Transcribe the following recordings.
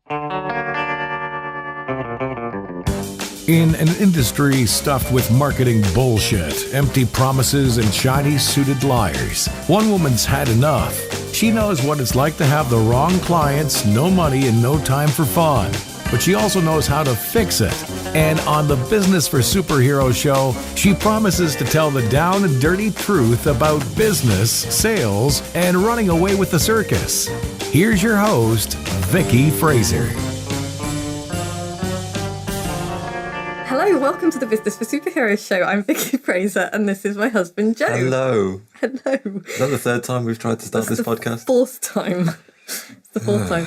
In an industry stuffed with marketing bullshit, empty promises, and shiny-suited liars, one woman's had enough. She knows what it's like to have the wrong clients, no money, and no time for fun. But she also knows how to fix it. And on the Business for Superheroes show, she promises to tell the down and dirty truth about business, sales, and running away with the circus. Here's your host, Vicky Fraser. Hello, welcome to the Business for Superheroes show. I'm Vicky Fraser and this is my husband, Joe. Hello. Hello. Is that the third time we've tried to start this podcast? Fourth time. It's the fourth time.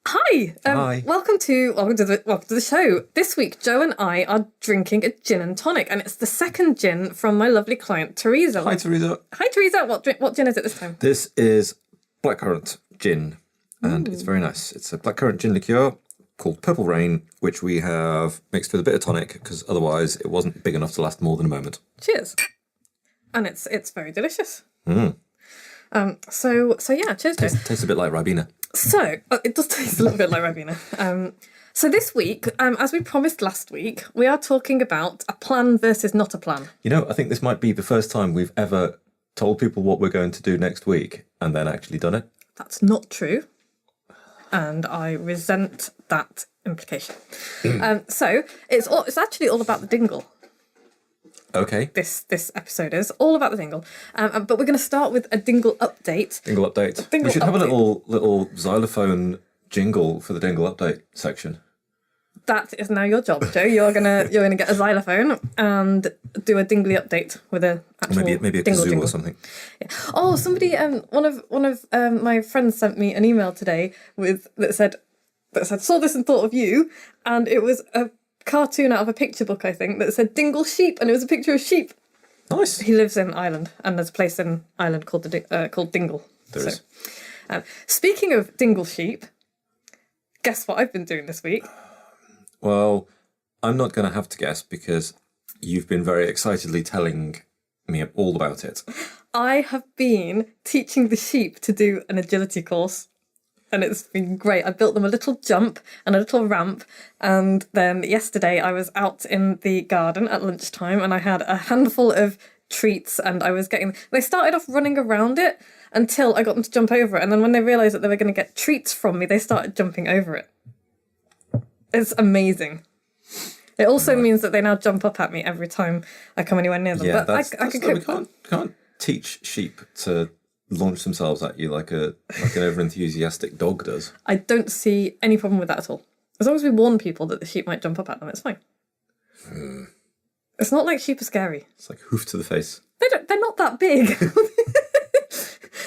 Hi. Hi. Welcome to the show. This week, Joe and I are drinking a gin and tonic, and it's the second gin from my lovely client, Teresa. Hi, Teresa. Hi, Teresa. What gin is it this time? This is blackcurrant gin, and it's very nice. It's a blackcurrant gin liqueur called Purple Rain, which we have mixed with a bit of tonic, because otherwise it wasn't big enough to last more than a moment. Cheers. And it's very delicious. Mm. So yeah, cheers, Joe. Tastes a bit like Ribena. So, it does taste a little bit like Ribena. So this week, as we promised last week, we are talking about a plan versus not a plan. You know, I think this might be the first time we've ever told people what we're going to do next week and then actually done it. That's not true. And I resent that implication. So it's actually all about the Dingle. Okay. This episode is all about the Dingle. But we're going to start with a Dingle update. Dingle update. Dingle we should have a update. little xylophone jingle for the Dingle update section. That is now your job, Joe. You're gonna get a xylophone and do a dingly update with a actual maybe a Dingle kazoo jingle. or something. Yeah. Oh, somebody one of my friends sent me an email today that said saw this and thought of you, and it was a cartoon out of a picture book, I think, that said Dingle sheep, and it was a picture of sheep. Nice. He lives in Ireland, and there's a place in Ireland called called Dingle. There is. Speaking of Dingle sheep, guess what I've been doing this week? Well, I'm not going to have to guess because you've been very excitedly telling me all about it. I have been teaching the sheep to do an agility course, and it's been great. I built them a little jump and a little ramp, and then yesterday I was out in the garden at lunchtime and I had a handful of treats, and they started off running around it until I got them to jump over it, and then when they realised that they were going to get treats from me, they started jumping over it. It's amazing. It also means that they now jump up at me every time I come anywhere near them. Yeah, but we can't teach sheep to launch themselves at you like an over-enthusiastic dog does. I don't see any problem with that at all. As long as we warn people that the sheep might jump up at them, it's fine. It's not like sheep are scary. It's like hoof to the face. They're not that big.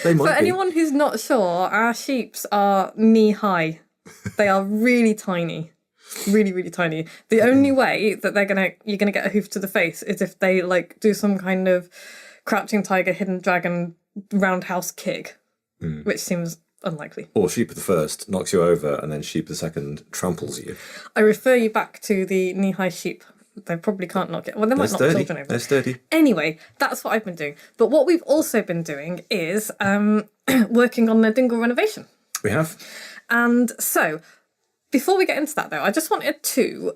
They might For be. anyone who's not sure, our sheeps are knee-high. They are really tiny. Really, really tiny. The only way that you're gonna get a hoof to the face is if they do some kind of crouching tiger, hidden dragon, roundhouse kick, which seems unlikely. Or sheep the first knocks you over, and then sheep the second tramples you. I refer you back to the knee-high sheep. They probably can't knock it. Well, they might knock children over. They're sturdy. Anyway, that's what I've been doing. But what we've also been doing is working on the Dingle renovation. We have. And so, before we get into that, though, I just wanted to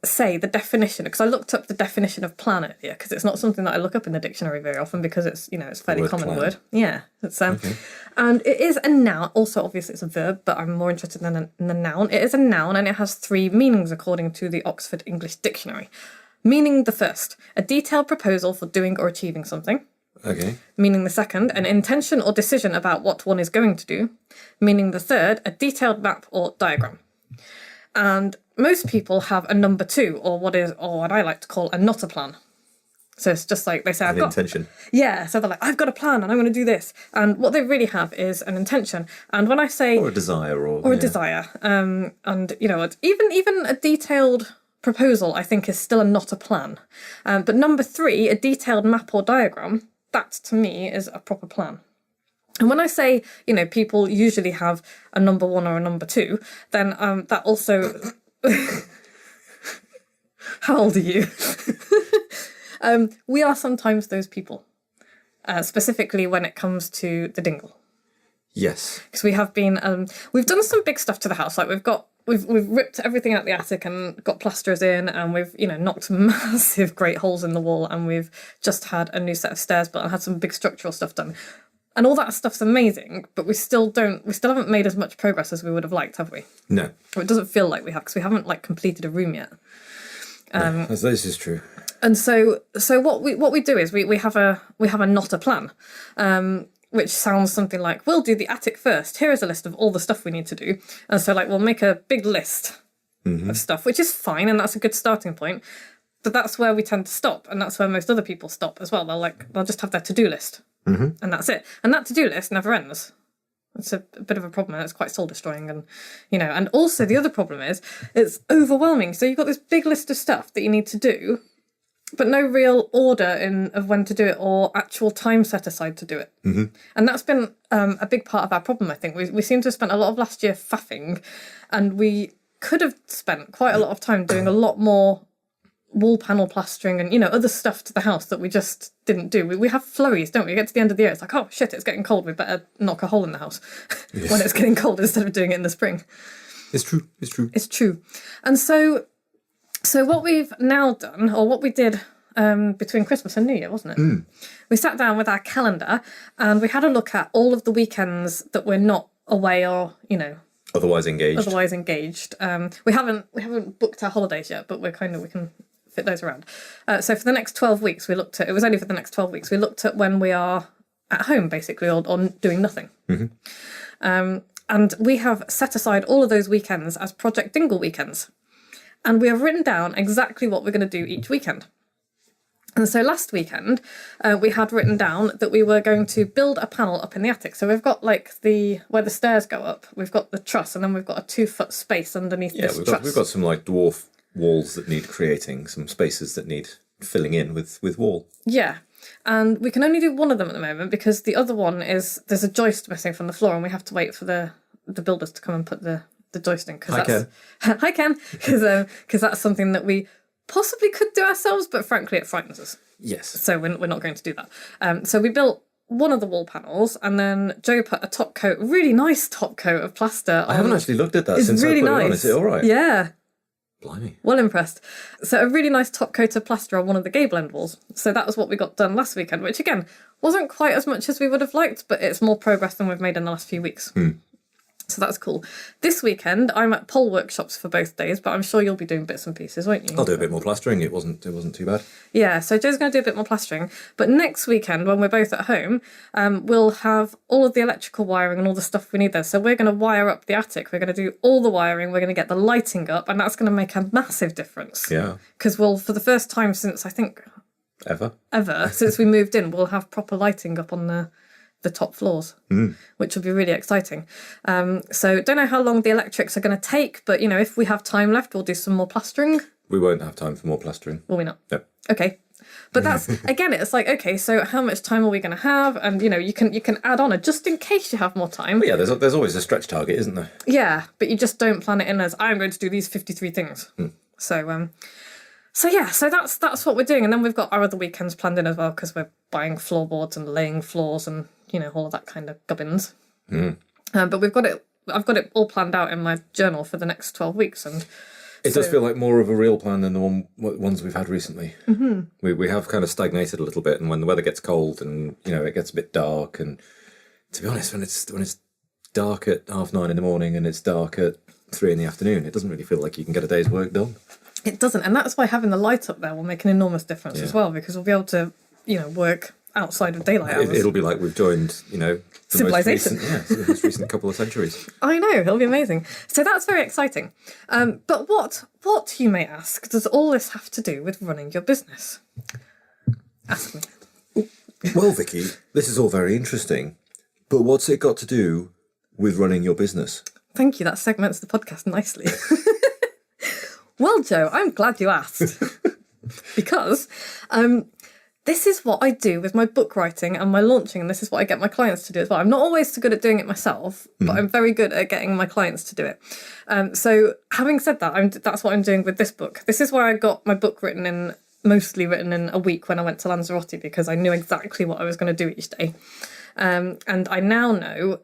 say the definition, because I looked up the definition of plan earlier, because it's not something that I look up in the dictionary very often, because it's a fairly common word. Yeah, it's Okay. And it is a noun. Also, obviously, it's a verb, but I'm more interested in the noun. It is a noun, and it has three meanings according to the Oxford English Dictionary. Meaning the first, a detailed proposal for doing or achieving something. Okay. Meaning the second, an intention or decision about what one is going to do. Meaning the third, a detailed map or diagram. And most people have a number two, or what I like to call a not a plan. So it's just like they say, I've got intention. Yeah, so they're like, I've got a plan and I'm going to do this. And what they really have is an intention. And when I say or a desire, a desire, and even a detailed proposal, I think is still not a plan. But number three, a detailed map or diagram, that to me is a proper plan. And when I say, people usually have a number one or a number two, then that also... How old are you? We are sometimes those people, specifically when it comes to the Dingle. Yes. Because we have been, we've done some big stuff to the house. Like we've ripped everything out the attic and got plasterers in, and we've, knocked massive great holes in the wall, and we've just had a new set of stairs built and had some big structural stuff done. And all that stuff's amazing, but we still haven't made as much progress as we would have liked, have we? No. Or it doesn't feel like we have, because we haven't completed a room yet. This is true. And so what we do is we have a not a plan, which sounds something like, we'll do the attic first. Here is a list of all the stuff we need to do. And so we'll make a big list of stuff, which is fine, and that's a good starting point. But that's where we tend to stop, and that's where most other people stop as well. They'll just have their to-do list, and that's it. And that to-do list never ends. It's a bit of a problem, and it's quite soul destroying, and and also the other problem is it's overwhelming. So you've got this big list of stuff that you need to do, but no real order of when to do it or actual time set aside to do it. And that's been a big part of our problem, I think. We seem to have spent a lot of last year faffing, and we could have spent quite a lot of time doing a lot more wall panel plastering and, other stuff to the house that we just didn't do. We have flurries, don't we? We get to the end of the year, it's like, oh shit, it's getting cold, we better knock a hole in the house when it's getting cold instead of doing it in the spring. It's true. And so what we've now done, or what we did between Christmas and New Year, wasn't it? We sat down with our calendar and we had a look at all of the weekends that we're not away or, Otherwise engaged. We haven't booked our holidays yet, but we can fit those around. So for the next 12 weeks, it was only for the next 12 weeks, we looked at when we are at home, basically, or doing nothing. And we have set aside all of those weekends as Project Dingle weekends. And we have written down exactly what we're going to do each weekend. And so last weekend, we had written down that we were going to build a panel up in the attic. So we've got where the stairs go up, we've got the truss, and then we've got a 2-foot space underneath this truss. We've got some dwarf walls that need creating, some spaces that need filling in with wall. Yeah. And we can only do one of them at the moment because the other one there's a joist missing from the floor, and we have to wait for the builders to come and put the joist in. Hi, Ken. Because that's something that we possibly could do ourselves, but frankly it frightens us. Yes. So we're not going to do that. So we built one of the wall panels, and then Joe put a really nice top coat of plaster on. I haven't actually looked at that it's since really I put nice. it on. Is it all right? Yeah. Blimey. Well impressed. So a really nice top coat of plaster on one of the gable end walls. So that was what we got done last weekend, which again wasn't quite as much as we would have liked, but it's more progress than we've made in the last few weeks. So that's cool. This weekend, I'm at pole workshops for both days, but I'm sure you'll be doing bits and pieces, won't you? I'll do a bit more plastering. It wasn't too bad. Yeah, so Joe's going to do a bit more plastering. But next weekend, when we're both at home, we'll have all of the electrical wiring and all the stuff we need there. So we're going to wire up the attic. We're going to do all the wiring. We're going to get the lighting up, and that's going to make a massive difference. Yeah. Because for the first time since, I think... Ever, since we moved in, we'll have proper lighting up on the top floors, which will be really exciting. So don't know how long the electrics are going to take, but if we have time left, we'll do some more plastering. We won't have time for more plastering. Will we not? No. Okay. But that's again, it's like, okay, so how much time are we going to have? And you can add on it just in case you have more time. But yeah, there's always a stretch target, isn't there? Yeah, but you just don't plan it in as I'm going to do these 53 things. So that's what we're doing, and then we've got our other weekends planned in as well because we're buying floorboards and laying floors and all of that kind of gubbins. But I've got it all planned out in my journal for the next 12 weeks, and it does feel like more of a real plan than the ones we've had recently. We have kind of stagnated a little bit, and when the weather gets cold and it gets a bit dark, and to be honest, when it's dark at 9:30 in the morning and it's dark at 3 in the afternoon, it doesn't really feel like you can get a day's work done. It doesn't, and that's why having the light up there will make an enormous difference as well, because we'll be able to, work outside of daylight hours. It'll be like we've joined, civilization. The most recent couple of centuries. I know, it'll be amazing. So that's very exciting. But what you may ask, does all this have to do with running your business? Ask me. Well, Vicky, this is all very interesting, but what's it got to do with running your business? Thank you, that segments the podcast nicely. Well, Joe, I'm glad you asked. Because this is what I do with my book writing and my launching, and this is what I get my clients to do as well. I'm not always so good at doing it myself, but I'm very good at getting my clients to do it. So having said that, that's what I'm doing with this book. This is where I got my book mostly written in a week when I went to Lanzarote, because I knew exactly what I was going to do each day. And I now know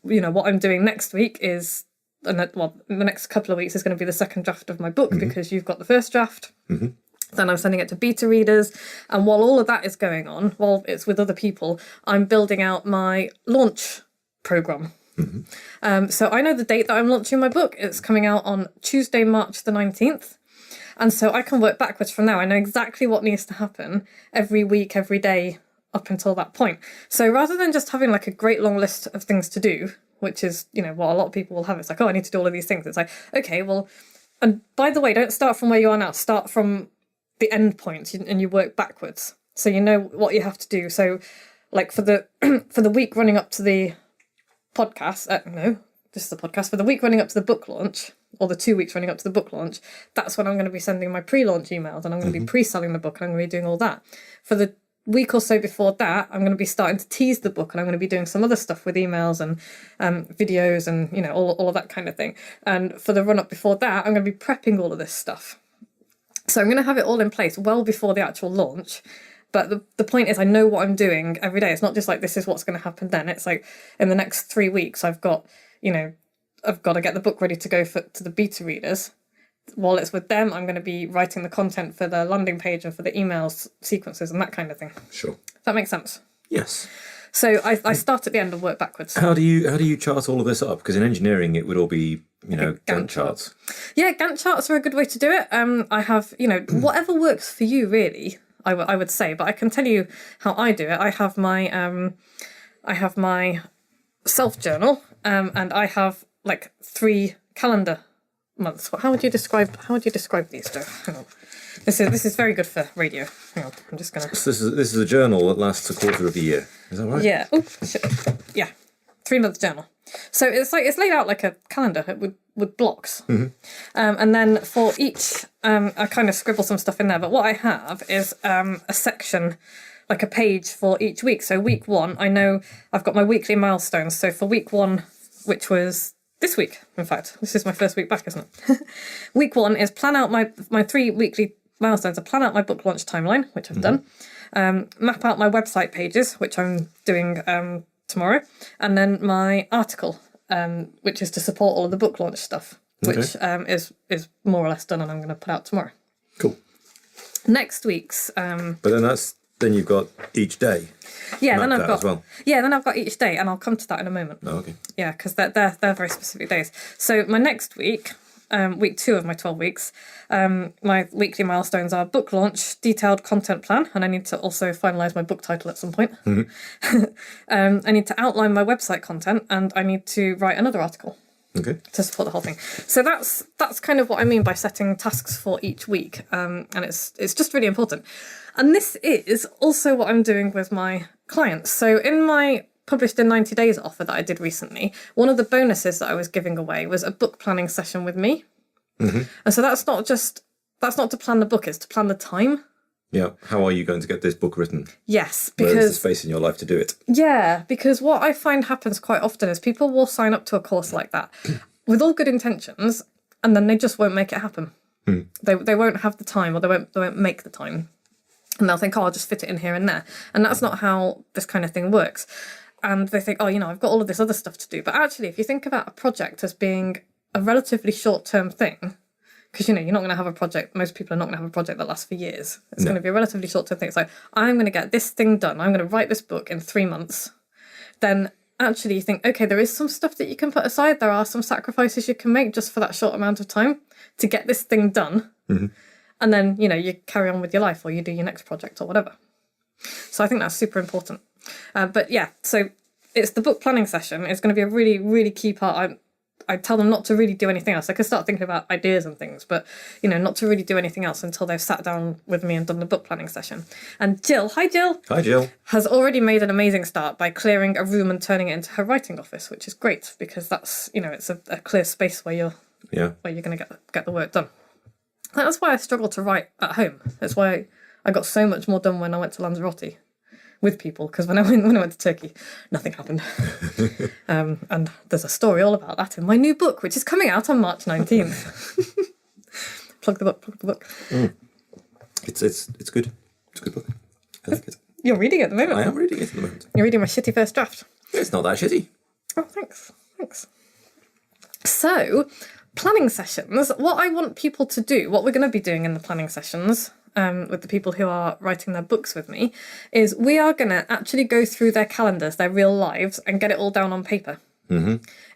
what I'm doing next week is, the next couple of weeks is going to be the second draft of my book because you've got the first draft. Then I'm sending it to beta readers. And while all of that is going on, while it's with other people, I'm building out my launch program. So I know the date that I'm launching my book. It's coming out on Tuesday, March the 19th. And so I can work backwards from now. I know exactly what needs to happen every week, every day up until that point. So rather than just having like a great long list of things to do, which is, what a lot of people will have, it's like, oh, I need to do all of these things. It's like, okay, well, and by the way, don't start from where you are now. Start from the end point and you work backwards. So you know what you have to do. So like for the for the week running up to the podcast, this is the podcast, for the week running up to the book launch, or the 2 weeks running up to the book launch, that's when I'm going to be sending my pre-launch emails and I'm going to be pre-selling the book and I'm going to be doing all that. For the week or so before that, I'm going to be starting to tease the book and I'm going to be doing some other stuff with emails and videos and, all of that kind of thing. And for the run-up before that, I'm going to be prepping all of this stuff. So I'm going to have it all in place well before the actual launch. But the point is I know what I'm doing every day. It's not just like this is what's going to happen then. It's like in the next 3 weeks I've got to get the book ready to go to the beta readers. While it's with them, I'm going to be writing the content for the landing page and for the emails sequences and that kind of thing. Sure. Does that make sense? Yes. So I start at the end and work backwards. How do you chart all of this up? Because in engineering it would all be Gantt charts. Yeah, Gantt charts are a good way to do it. I have whatever works for you really. I would say, but I can tell you how I do it. I have my self journal, and I have like 3 calendar months. How would you describe these, Joe? Hang on. This is very good for radio. Hang on, I'm just gonna. So this is a journal that lasts a quarter of a year. Is that right? Yeah. Oh, shit. Yeah. 3-month journal. So it's laid out like a calendar with blocks. And then for each, I kind of scribble some stuff in there. But what I have is a section, like a page for each week. So week 1, I know I've got my weekly milestones. So for week 1, which was this week, in fact, this is my first week back, isn't it? Week 1 is plan out my 3 weekly milestones. I plan out my book launch timeline, which I've done. Map out my website pages, which I'm doing tomorrow, and then my article, which is to support all of the book launch stuff, which is more or less done, and I'm going to put out tomorrow. Cool. Next week's, but then you've got each day. Yeah, then I've got as well. Yeah, then I've got each day, and I'll come to that in a moment. Oh, okay. Yeah, because they're very specific days. So my next week. Week 2 of my 12 weeks, my weekly milestones are book launch, detailed content plan, and I need to also finalise my book title at some point. I need to outline my website content, and I need to write another article to support the whole thing. So that's kind of what I mean by setting tasks for each week, and it's just really important. And this is also what I'm doing with my clients. So in my published in 90 days offer that I did recently, one of the bonuses that I was giving away was a book planning session with me. And so that's not to plan the book, it's to plan the time. Yeah. How are you going to get this book written? Yes, because where is the space in your life to do it? Yeah, because what I find happens quite often is people will sign up to a course like that with all good intentions, and then they just won't make it happen. They won't have the time, or they won't make the time. And they'll think, oh, I'll just fit it in here and there. And that's not how this kind of thing works. And they think, oh, I've got all of this other stuff to do. But actually, if you think about a project as being a relatively short-term thing, because, you're not going to have a project, most people are not going to have a project that lasts for years. It's going to be a relatively short-term thing. It's like, I'm going to get this thing done. I'm going to write this book in 3 months. Then actually you think, okay, there is some stuff that you can put aside. There are some sacrifices you can make just for that short amount of time to get this thing done. And then, you carry on with your life, or you do your next project or whatever. So I think that's super important. But yeah, so it's the book planning session. It's going to be a really, really key part. I tell them not to really do anything else. I can start thinking about ideas and things, but, not to really do anything else until they've sat down with me and done the book planning session. And Jill, hi Jill, has already made an amazing start by clearing a room and turning it into her writing office, which is great because that's, it's a clear space where you're going to get the work done. That's why I struggle to write at home. That's why I got so much more done when I went to Lanzarote with people, because when I went to Turkey, nothing happened. And there's a story all about that in my new book, which is coming out on March 19th. Plug the book. It's good. It's a good book. I like it. You're reading it at the moment. I am reading it at the moment. You're reading my shitty first draft. It's not that shitty. Oh, thanks. So, planning sessions, what I want people to do, what we're going to be doing in the planning sessions with the people who are writing their books with me, is we are going to actually go through their calendars, their real lives, and get it all down on paper,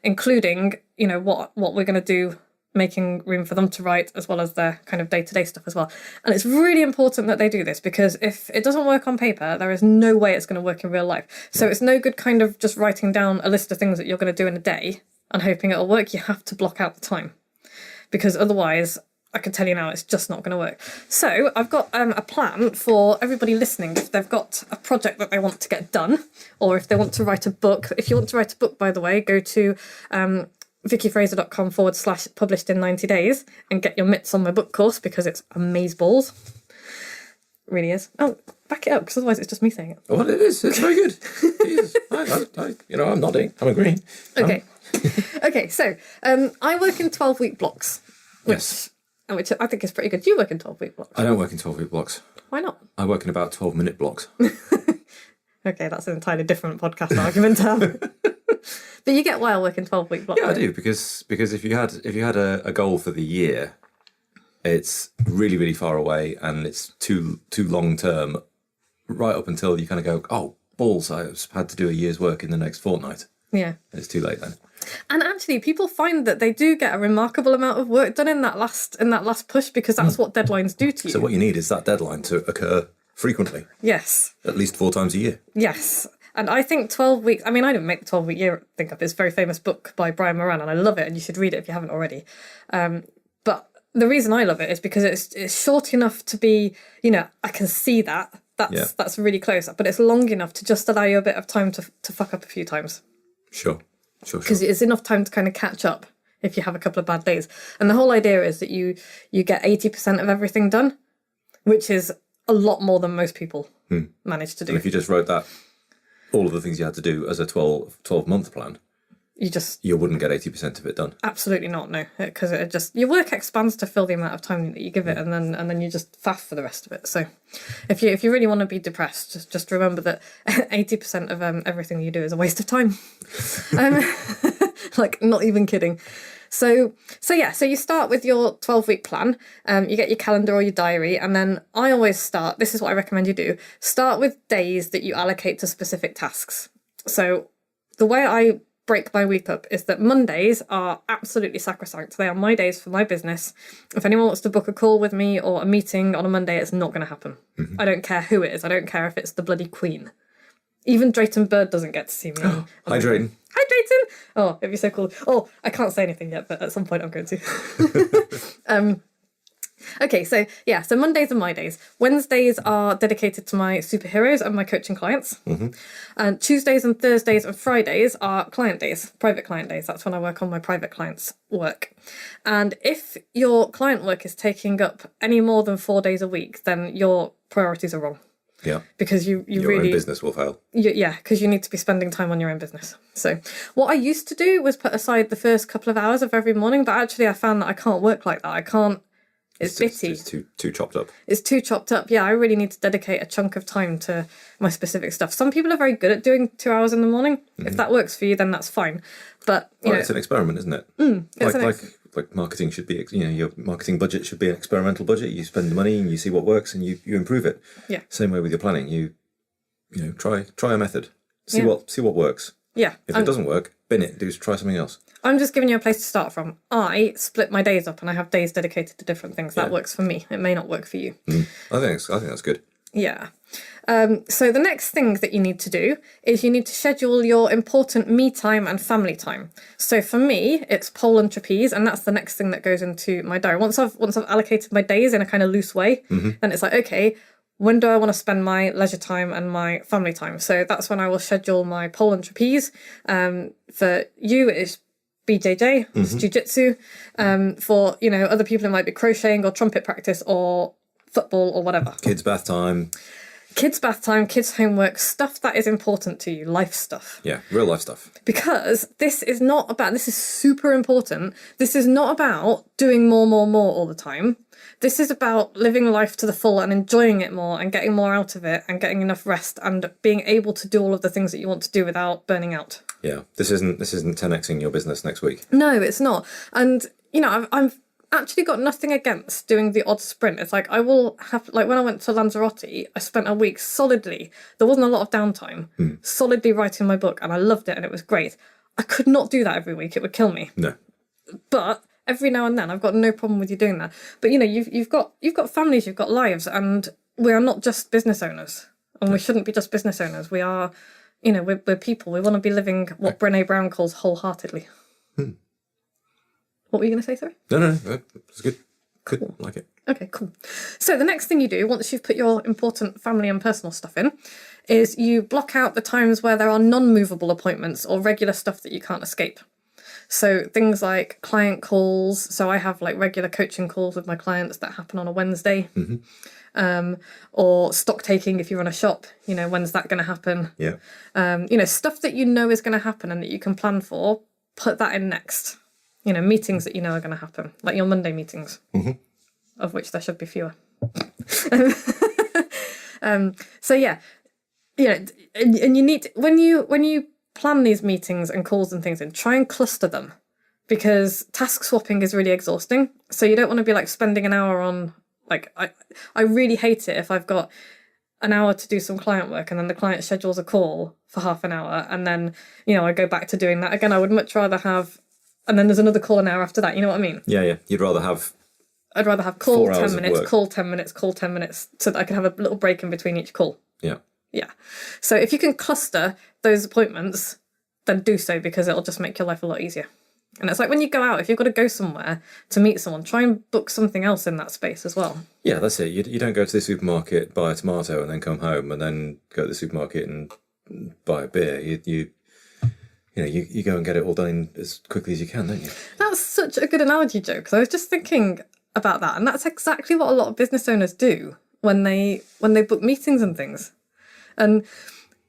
including, what we're going to do, making room for them to write, as well as their kind of day-to-day stuff as well. And it's really important that they do this, because if it doesn't work on paper, there is no way it's going to work in real life. So it's no good kind of just writing down a list of things that you're going to do in a day and hoping it'll work. You have to block out the time, because otherwise, I can tell you now, it's just not going to work. So I've got a plan for everybody listening. If they've got a project that they want to get done, or if they want to write a book. If you want to write a book, by the way, go to vickyfraser.com/published in 90 days and get your mitts on my book course, because it's amazeballs. It really is. Oh, back it up, because otherwise it's just me saying it. Well, it is. It's very good. It is. I'm nodding. I'm agreeing. Okay. Okay, so I work in 12-week blocks. Which I think is pretty good. Do you work in 12-week blocks? I don't work in 12-week blocks. Why not? I work in about 12-minute blocks. Okay, that's an entirely different podcast argument. But you get why I work in 12-week blocks. Yeah, I do, because if you had a goal for the year, it's really, really far away, and it's too long term, right up until you kind of go, oh, balls, I've had to do a year's work in the next fortnight. Yeah. It's too late then. And actually, people find that they do get a remarkable amount of work done in that last push, because that's what deadlines do to you. So what you need is that deadline to occur frequently. Yes. At least 4 times a year. Yes. And I think 12 weeks, I mean, I didn't make the 12-week year thing up. It's a very famous book by Brian Moran, and I love it, and you should read it if you haven't already. But the reason I love it is because it's short enough to be, I can see that. That's really close. But it's long enough to just allow you a bit of time to fuck up a few times. Sure. Because it's enough time to kind of catch up if you have a couple of bad days. And the whole idea is that you get 80% of everything done, which is a lot more than most people manage to do. And if you just wrote that, all of the things you had to do as a 12-month plan, you wouldn't get 80% of it done. Absolutely not, no. Because your work expands to fill the amount of time that you give it, and then you just faff for the rest of it. So if you really want to be depressed, just remember that 80% of everything you do is a waste of time. Like, not even kidding. So you start with your 12-week plan, you get your calendar or your diary, and then I always start, this is what I recommend you do, start with days that you allocate to specific tasks. So the way I break my week up is that Mondays are absolutely sacrosanct. They are my days for my business. If anyone wants to book a call with me or a meeting on a Monday, it's not going to happen. Mm-hmm. I don't care who it is. I don't care if it's the bloody Queen. Even Drayton Bird doesn't get to see me. Hi, Drayton. Hi, Drayton. Oh, it'd be so cool. Oh, I can't say anything yet, but at some point I'm going to. Okay, so Mondays are my days. Wednesdays are dedicated to my superheroes and my coaching clients. Mm-hmm. And Tuesdays and Thursdays and Fridays are client days, private client days. That's when I work on my private clients' work. And if your client work is taking up any more than 4 days a week, then your priorities are wrong. Yeah. Because your own business will fail. Because you need to be spending time on your own business. So what I used to do was put aside the first couple of hours of every morning, but actually I found that I can't work like that. I can't. It's bitty. It's too chopped up. It's too chopped up. Yeah, I really need to dedicate a chunk of time to my specific stuff. Some people are very good at doing 2 hours in the morning. Mm-hmm. If that works for you, then that's fine. But it's an experiment, isn't it? Like marketing should be. Your marketing budget should be an experimental budget. You spend the money and you see what works and you improve it. Yeah. Same way with your planning. You try a method. See what works. Yeah. If it doesn't work, bin it. Try something else. I'm just giving you a place to start from. I split my days up and I have days dedicated to different things. That works for me. It may not work for you. I think that's good. Yeah. So the next thing that you need to do is you need to schedule your important me time and family time. So for me, it's pole and trapeze, and that's the next thing that goes into my diary. Once I've allocated my days in a kind of loose way, then it's like, okay, when do I want to spend my leisure time and my family time? So that's when I will schedule my pole and trapeze. For you, it's BJJ, it's jiu-jitsu. For, other people, it might be crocheting or trumpet practice or football or whatever. Kids' bath time, kids' homework, stuff that is important to you, life stuff. Yeah, real life stuff. Because this is super important. This is not about doing more all the time. This is about living life to the full and enjoying it more and getting more out of it and getting enough rest and being able to do all of the things that you want to do without burning out. Yeah, this isn't 10xing your business next week. No, it's not. And, you know, I've actually got nothing against doing the odd sprint. It's like I will have, like when I went to Lanzarote, I spent a week solidly, there wasn't a lot of downtime, solidly writing my book, and I loved it and it was great. I could not do that every week. It would kill me. No. But every now and then, I've got no problem with you doing that. But, you know, you've got families, you've got lives, and we are not just business owners. And we shouldn't be just business owners. We are, you know, we're people. We want to be living what Brené Brown calls wholeheartedly. What were you going to say, sorry? No, it's good. Cool. Like it. Okay, cool. So the next thing you do, once you've put your important family and personal stuff in, is you block out the times where there are non-movable appointments or regular stuff that you can't escape. So things like client calls. So I have like regular coaching calls with my clients that happen on a Wednesday. Or stock taking if you run a shop, you know, when's that going to happen? Yeah. You know, stuff that you know is going to happen and that you can plan for, put that in next. You know, meetings that you know are going to happen, like your Monday meetings, of which there should be fewer. So yeah, you know, and you need, when you plan these meetings and calls and things in, try and cluster them, because task swapping is really exhausting. So you don't want to be like spending an hour on, like, I really hate it if I've got an hour to do some client work and then the client schedules a call for half an hour and then, you know, I go back to doing that again. I would much rather have, and then there's another call an hour after that. You know what I mean? Yeah. I'd rather have call 10 minutes, call 10 minutes, call 10 minutes, so that I can have a little break in between each call. Yeah. So if you can cluster those appointments, then do so, because it'll just make your life a lot easier. And it's like when you go out, if you've got to go somewhere to meet someone, try and book something else in that space as well. Yeah, that's it. You don't go to the supermarket, buy a tomato, and then come home, and then go to the supermarket and buy a beer. You go and get it all done as quickly as you can, don't you? That's such a good analogy, Joe, because I was just thinking about that, and that's exactly what a lot of business owners do when they book meetings and things. And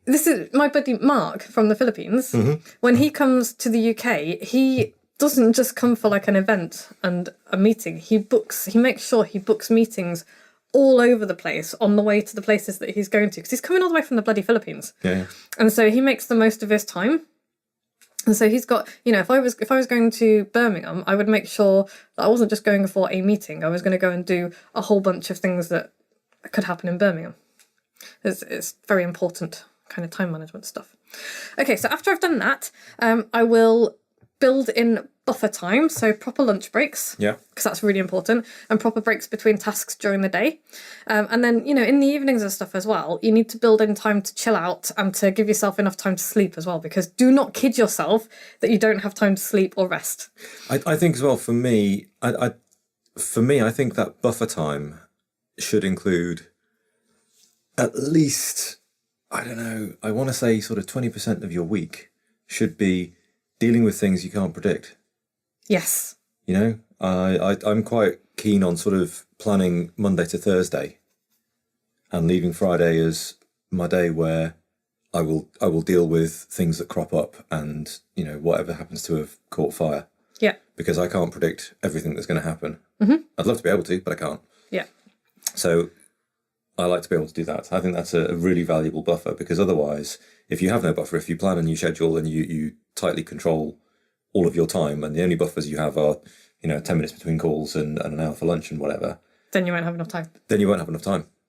this is my buddy Mark from the Philippines. When he comes to the UK, he doesn't just come for like an event and a meeting. He makes sure he books meetings all over the place on the way to the places that he's going to, because he's coming all the way from the bloody Philippines. Yeah. And so he makes the most of his time. And so he's got, you know, if I was going to Birmingham, I would make sure that I wasn't just going for a meeting. I was going to go and do a whole bunch of things that could happen in Birmingham. It's very important kind of time management stuff. Okay, so after I've done that, I will build in buffer time, so proper lunch breaks. Yeah. Because that's really important, and proper breaks between tasks during the day. And then, you know, in the evenings and stuff as well, you need to build in time to chill out and to give yourself enough time to sleep as well, because do not kid yourself that you don't have time to sleep or rest. I think as well, for me, I think that buffer time should include at least, I don't know, I want to say sort of 20% of your week should be dealing with things you can't predict. Yes. You know, I'm quite keen on sort of planning Monday to Thursday and leaving Friday as my day where I will deal with things that crop up and, you know, whatever happens to have caught fire. Yeah. Because I can't predict everything that's going to happen. I'd love to be able to, but I can't. Yeah. So I like to be able to do that. I think that's a really valuable buffer, because otherwise, if you have no buffer, if you plan and you schedule and you tightly control all of your time, and the only buffers you have are, you know, 10 minutes between calls and an hour for lunch and whatever, then you won't have enough time.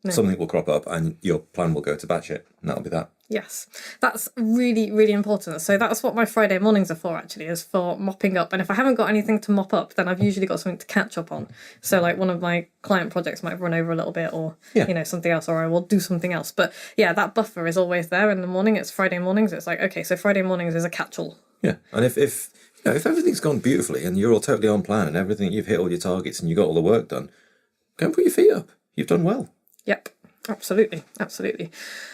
No. Something will crop up and your plan will go to batshit, and that'll be that. Yes, that's really, really important. So that's what my Friday mornings are for, actually, is for mopping up. And if I haven't got anything to mop up, then I've usually got something to catch up on. So like one of my client projects might run over a little bit, or, you know, something else, or I will do something else. But yeah, that buffer is always there in the morning. It's Friday mornings. It's like, okay, so Friday mornings is a catch-all. Yeah, and if everything's gone beautifully and you're all totally on plan and everything, you've hit all your targets and you got all the work done, go and put your feet up. You've done well. Yep. Absolutely.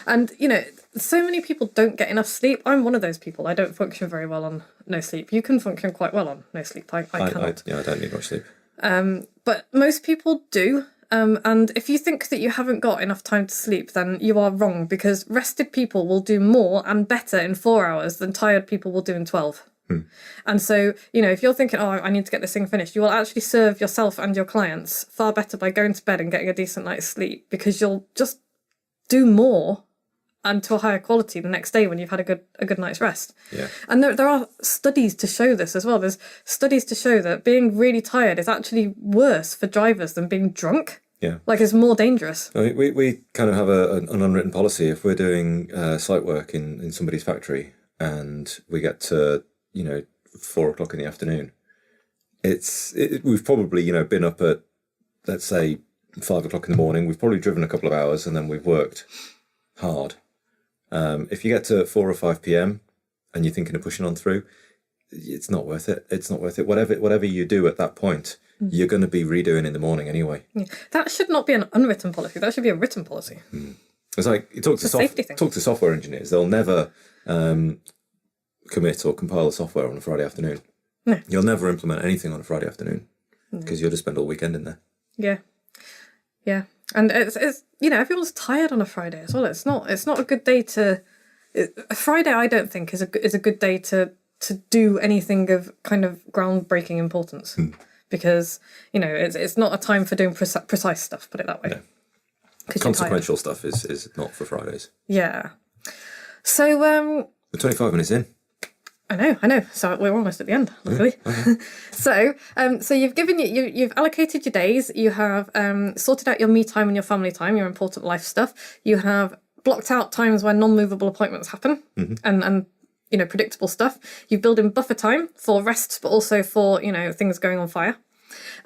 And, you know, so many people don't get enough sleep. I'm one of those people. I don't function very well on no sleep. You can function quite well on no sleep. I cannot. I don't need much sleep. But most people do. And if you think that you haven't got enough time to sleep, then you are wrong, because rested people will do more and better in 4 hours than tired people will do in 12. And so, you know, if you're thinking, oh, I need to get this thing finished, you will actually serve yourself and your clients far better by going to bed and getting a decent night's sleep, because you'll just do more and to a higher quality the next day when you've had a good night's rest. Yeah. And there are studies to show this as well. There's studies to show that being really tired is actually worse for drivers than being drunk. Yeah. Like, it's more dangerous. I mean, we kind of have an unwritten policy. If we're doing site work in somebody's factory and we get to, 4:00 in the afternoon, we've probably, been up at, let's say, 5:00 in the morning. We've probably driven a couple of hours and then we've worked hard. If you get to 4 or 5 p.m. and you're thinking of pushing on through, it's not worth it. It's not worth it. Whatever you do at that point, you're going to be redoing in the morning anyway. Yeah. That should not be an unwritten policy. That should be a written policy. It's like you talk to software engineers. They'll never commit or compile a software on a Friday afternoon. No. You'll never implement anything on a Friday afternoon because you'll just spend all weekend in there. Yeah. Yeah. And it's everyone's tired on a Friday as well. It's not a good day to. Friday, I don't think is a good day to do anything of kind of groundbreaking importance, because it's not a time for doing precise stuff. Put it that way. No. Consequential stuff is not for Fridays. Yeah. So we're 25 minutes in. I know. So we're almost at the end, luckily. Okay. So you've allocated your days. You have sorted out your me time and your family time, your important life stuff. You have blocked out times when non-movable appointments happen, and predictable stuff. You build in buffer time for rests, but also for things going on fire.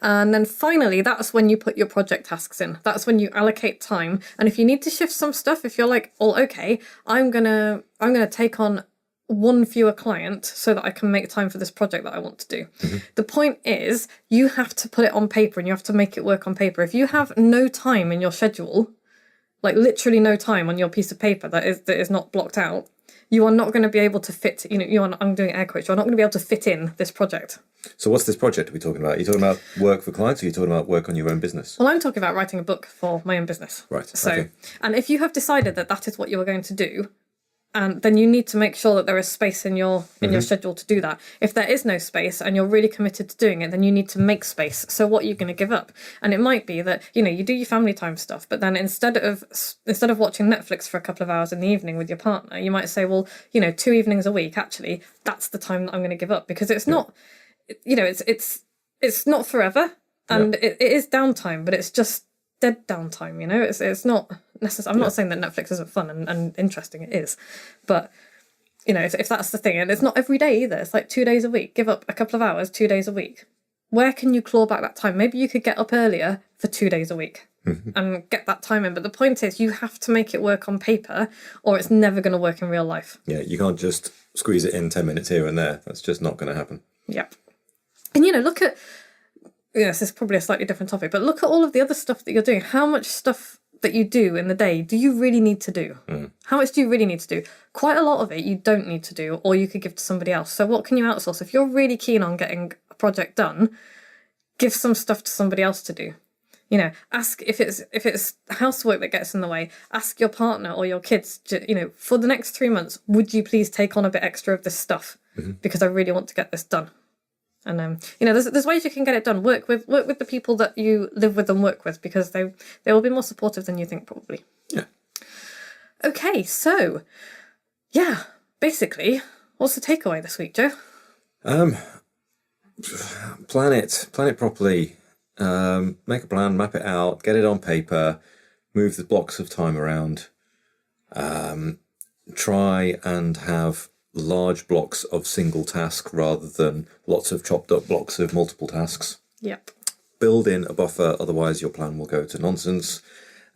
And then finally, that's when you put your project tasks in. That's when you allocate time. And if you need to shift some stuff, if you're like, oh, okay, I'm gonna take on one fewer client so that I can make time for this project that I want to do. The point is, you have to put it on paper and you have to make it work on paper. If you have no time in your schedule, like literally no time on your piece of paper that is not blocked out, you are not going to be able to fit, I'm doing air quotes, you're not going to be able to fit in this project. So what's this project we're talking about? Are you talking about work for clients, or are you talking about work on your own business? Well, I'm talking about writing a book for my own business. Right. So, okay. And if you have decided that is what you are going to do, and then you need to make sure that there is space in your schedule to do that. If there is no space and you're really committed to doing it, then you need to make space. So what are you going to give up? And it might be that, you do your family time stuff, but then instead of watching Netflix for a couple of hours in the evening with your partner, you might say, well, 2 evenings a week, actually, that's the time that I'm going to give up, because it's not, it's not forever, and it is downtime, but it's just dead downtime, it's not necessary. I'm not saying that Netflix isn't fun and interesting, it is, but if that's the thing, and it's not every day either, it's like 2 days a week, give up a couple of hours 2 days a week. Where can you claw back that time? Maybe you could get up earlier for 2 days a week and get that time in, but the point is you have to make it work on paper or it's never going to work in real life. Yeah, you can't just squeeze it in 10 minutes here and there. That's just not going to happen. Yep. And look at, this is probably a slightly different topic, but look at all of the other stuff that you're doing. How much stuff that you do in the day do you really need to do? How much do you really need to do? Quite a lot of it you don't need to do, or you could give to somebody else. So what can you outsource? If you're really keen on getting a project done, give some stuff to somebody else to do. Ask if it's housework that gets in the way, ask your partner or your kids, for the next 3 months, would you please take on a bit extra of this stuff? Because I really want to get this done. And there's ways you can get it done. Work with the people that you live with and work with, because they will be more supportive than you think, probably. Yeah. Okay, so basically, what's the takeaway this week, Joe? Plan it properly. Make a plan, map it out, get it on paper, move the blocks of time around. Try and have large blocks of single task rather than lots of chopped up blocks of multiple tasks. Yep. Build in a buffer, otherwise your plan will go to nonsense.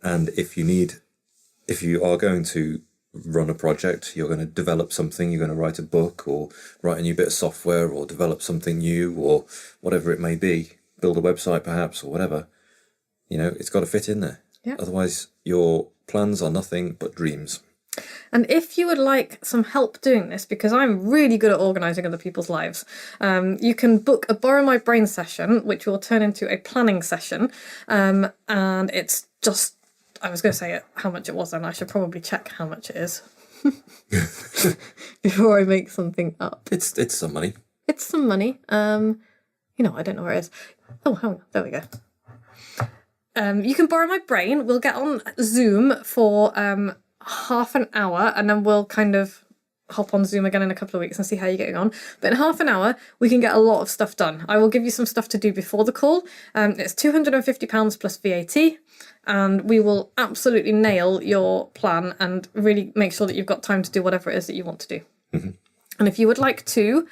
And if you are going to run a project, you're going to develop something, you're going to write a book or write a new bit of software or develop something new or whatever it may be, build a website perhaps or whatever, it's got to fit in there. Yep. Otherwise your plans are nothing but dreams. And if you would like some help doing this, because I'm really good at organising other people's lives, you can book a Borrow My Brain session, which will turn into a planning session. And it's just, I was going to say how much it was, and I should probably check how much it is before I make something up. It's some money. It's some money. I don't know where it is. Oh, hang on. There we go. You can borrow my brain. We'll get on Zoom for half an hour, and then we'll kind of hop on Zoom again in a couple of weeks and see how you're getting on. But in half an hour, we can get a lot of stuff done. I will give you some stuff to do before the call. It's £250 plus VAT, and we will absolutely nail your plan and really make sure that you've got time to do whatever it is that you want to do. Mm-hmm. And if you would like to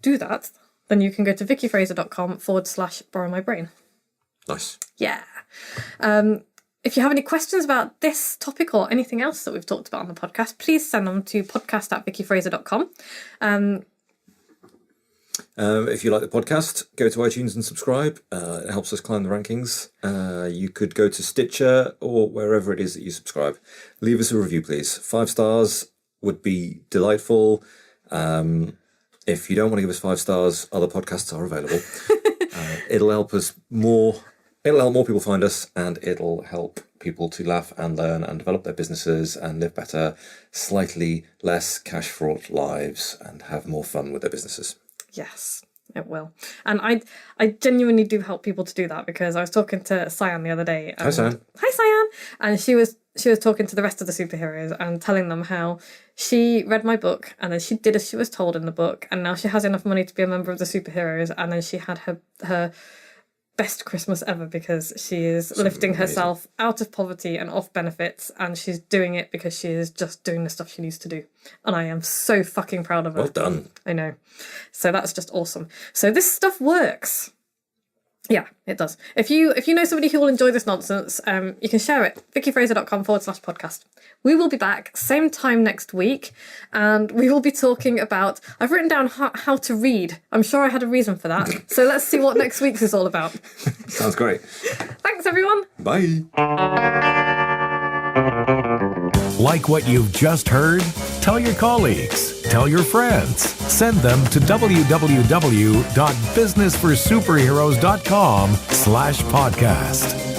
do that, then you can go to vickyfraser.com/borrow my brain. Nice. Yeah. If you have any questions about this topic or anything else that we've talked about on the podcast, please send them to podcast@vickyfraser.com. If you like the podcast, go to iTunes and subscribe. It helps us climb the rankings. You could go to Stitcher or wherever it is that you subscribe. Leave us a review, please. 5 stars would be delightful. If you don't want to give us 5 stars, other podcasts are available. It'll help us more. It'll help more people find us, and it'll help people to laugh and learn and develop their businesses and live better, slightly less cash-fraught lives and have more fun with their businesses. Yes, it will. And I genuinely do help people to do that, because I was talking to Cyan the other day. Hi, Cyan. Hi, Cyan. And she was talking to the rest of the superheroes and telling them how she read my book and then she did as she was told in the book, and now she has enough money to be a member of the superheroes, and then she had her best Christmas ever, because she is lifting herself out of poverty and off benefits, and she's doing it because she is just doing the stuff she needs to do. And I am so fucking proud of her. Well done. I know. So that's just awesome. So this stuff works. Yeah, it does. If you know somebody who will enjoy this nonsense, you can share it. vickyfraser.com/podcast. We will be back same time next week, and we will be talking about... I've written down how to read. I'm sure I had a reason for that. So let's see what next week's is all about. Sounds great. Thanks, everyone. Bye. Like what you've just heard? Tell your colleagues, tell your friends, send them to www.businessforsuperheroes.com/podcast.